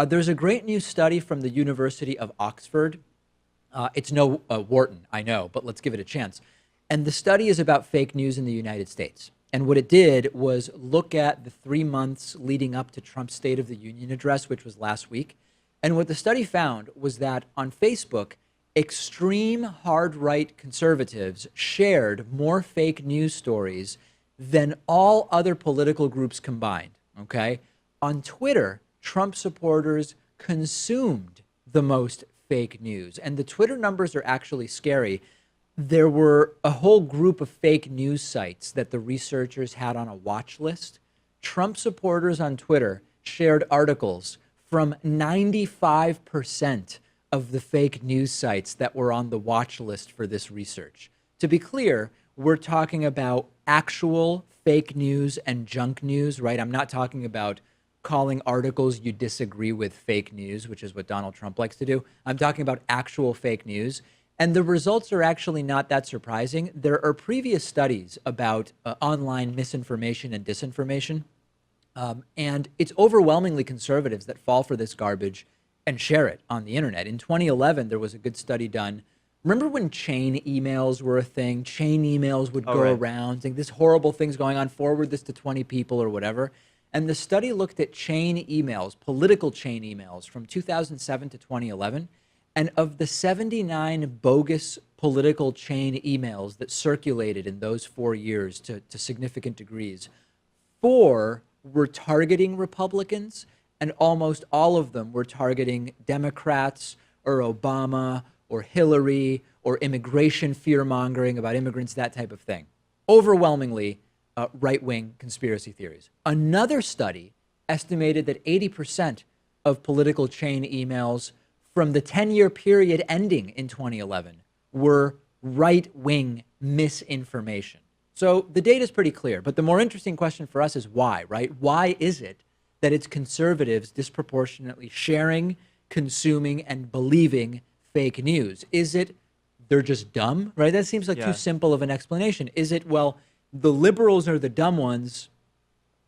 There's a great new study from the University of Oxford. It's no Wharton, I know, but let's give it a chance. And the study is about fake news in the United States. And what it did was look at the 3 months leading up to Trump's State of the Union address, which was last week. And what the study found was that on Facebook, extreme hard right conservatives shared more fake news stories than all other political groups combined. Okay. On Twitter, Trump supporters consumed the most fake news. And the Twitter numbers are actually scary. There were a whole group of fake news sites that the researchers had on a watch list. Trump supporters on Twitter shared articles from 95% of the fake news sites that were on the watch list for this research. To be clear, we're talking about actual fake news and junk news, right? I'm not talking about calling articles you disagree with fake news, which is what Donald Trump likes to do. I'm talking about actual fake news. And the results are actually not that surprising. There are previous studies about online misinformation and disinformation. And it's overwhelmingly conservatives that fall for this garbage and share it on the internet. In 2011, there was a good study done. Remember when chain emails were a thing? Chain emails would go around saying this horrible thing's going on, forward this to 20 people or whatever. And the study looked at chain emails, political chain emails from 2007 to 2011. And of the 79 bogus political chain emails that circulated in those 4 years to significant degrees, 4 were targeting Republicans, and almost all of them were targeting Democrats or Obama or Hillary or immigration fear-mongering about immigrants, that type of thing. Overwhelmingly right-wing conspiracy theories. Another study estimated that 80% of political chain emails from the 10-year period ending in 2011 were right-wing misinformation. So the data is pretty clear, but the more interesting question for us is why, right? Why is it that it's conservatives disproportionately sharing, consuming, and believing fake news? Is it they're just dumb, right? That seems like too simple of an explanation. Is it, well, the liberals are the dumb ones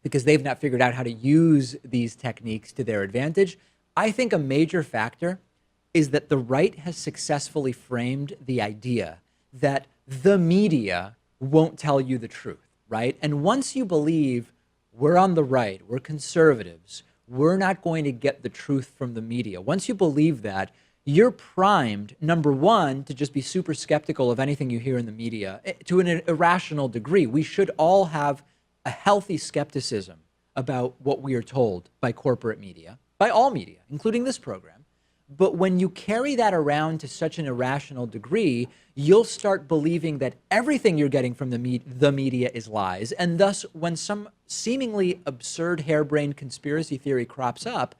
because they've not figured out how to use these techniques to their advantage? I think a major factor is that the right has successfully framed the idea that the media won't tell you the truth, right? And once you believe we're on the right, we're conservatives, we're not going to get the truth from the media. Once you believe that, you're primed, number one, to just be super skeptical of anything you hear in the media to an irrational degree. We should all have a healthy skepticism about what we are told by corporate media, by all media, including this program. But when you carry that around to such an irrational degree, you'll start believing that everything you're getting from the media is lies. And thus, when some seemingly absurd, harebrained conspiracy theory crops up,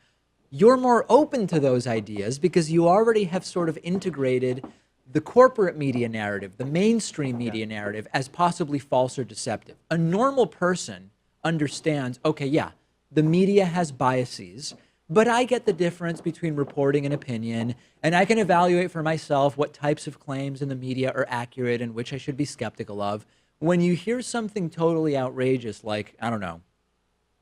you're more open to those ideas because you already have sort of integrated the corporate media narrative, the mainstream media narrative, as possibly false or deceptive. A normal person understands, okay, yeah, the media has biases, but I get the difference between reporting and opinion, and I can evaluate for myself what types of claims in the media are accurate and which I should be skeptical of. When you hear something totally outrageous like, I don't know,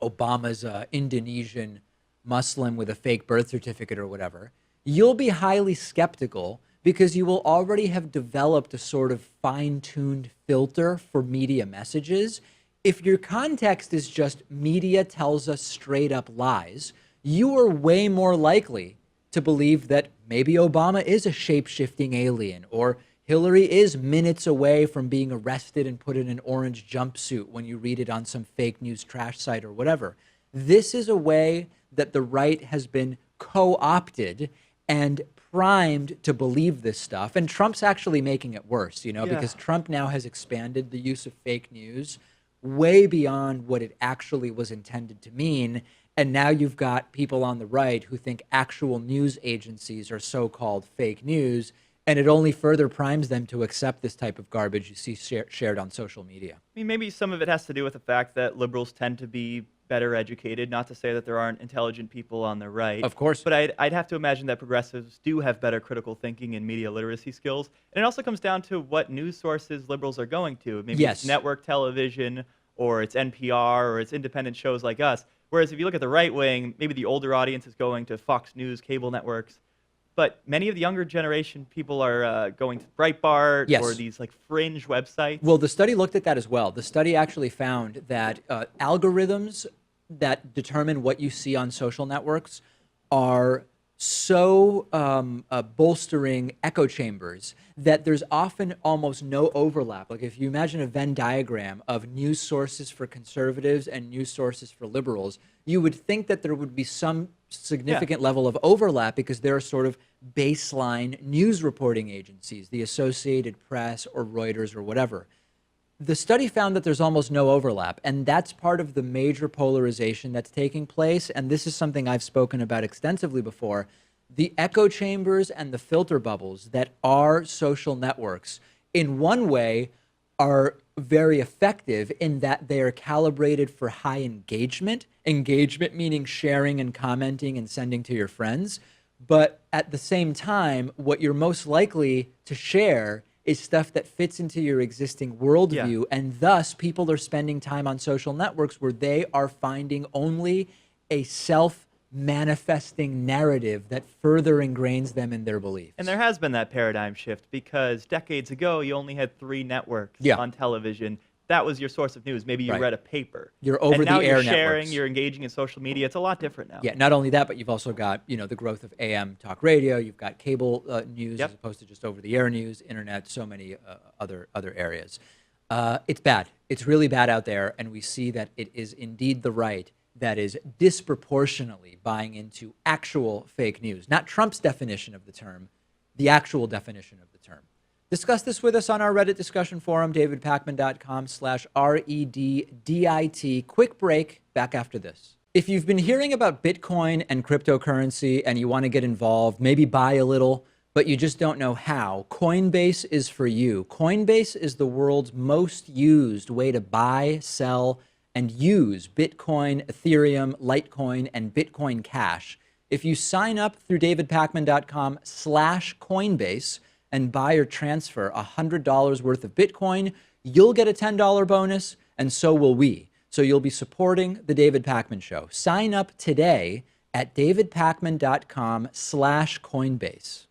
Obama's Indonesian Muslim with a fake birth certificate or whatever, you'll be highly skeptical because you will already have developed a sort of fine-tuned filter for media messages. If your context is just media tells us straight up lies, you are way more likely to believe that maybe Obama is a shape-shifting alien, or Hillary is minutes away from being arrested and put in an orange jumpsuit when you read it on some fake news trash site or whatever. This is a way that the right has been co-opted and primed to believe this stuff. And Trump's actually making it worse, because Trump now has expanded the use of fake news way beyond what it actually was intended to mean. And now you've got people on the right who think actual news agencies are so-called fake news, and it only further primes them to accept this type of garbage you see shared on social media. I mean, maybe some of it has to do with the fact that liberals tend to be better educated, not to say that there aren't intelligent people on the right. Of course. But I'd have to imagine that progressives do have better critical thinking and media literacy skills. And it also comes down to what news sources liberals are going to. Maybe it's network television, or it's NPR, or it's independent shows like us. Whereas if you look at the right wing, maybe the older audience is going to Fox News, cable networks. But many of the younger generation people are going to Breitbart or Yes. these like fringe websites. Well, the study looked at that as well. The study actually found that algorithms that determine what you see on social networks are so bolstering echo chambers that there's often almost no overlap. Like if you imagine a Venn diagram of news sources for conservatives and news sources for liberals, you would think that there would be some significant level of overlap because there are sort of baseline news reporting agencies, the Associated Press or Reuters or whatever. The study found that there's almost no overlap, and that's part of the major polarization that's taking place. And this is something I've spoken about extensively before. The echo chambers and the filter bubbles that are social networks, in one way, are very effective in that they are calibrated for high engagement. Engagement meaning sharing and commenting and sending to your friends. But at the same time, what you're most likely to share is stuff that fits into your existing worldview. And thus, people are spending time on social networks where they are finding only a self-manifesting narrative that further ingrains them in their beliefs. And there has been that paradigm shift because decades ago, you only had 3 networks on television. That was your source of news. Maybe you read a paper. You're over and now the air you're sharing, networks. you're engaging in social media. It's a lot different now. Yeah, not only that, but you've also got, you know, the growth of AM talk radio. You've got cable news as opposed to just over-the-air news, internet, so many other areas. It's bad. It's really bad out there, and we see that it is indeed the right that is disproportionately buying into actual fake news. Not Trump's definition of the term, the actual definition of the term. Discuss this with us on our Reddit discussion forum, davidpakman.com/REDDIT. Quick break, back after this. If you've been hearing about Bitcoin and cryptocurrency and you want to get involved, maybe buy a little, but you just don't know how, Coinbase is for you. Coinbase is the world's most used way to buy, sell, and use Bitcoin, Ethereum, Litecoin, and Bitcoin Cash. If you sign up through davidpakman.com/Coinbase, and buy or transfer $100 worth of Bitcoin, you'll get a $10 bonus, and so will we. So you'll be supporting The David Pakman Show. Sign up today at davidpakman.com/Coinbase.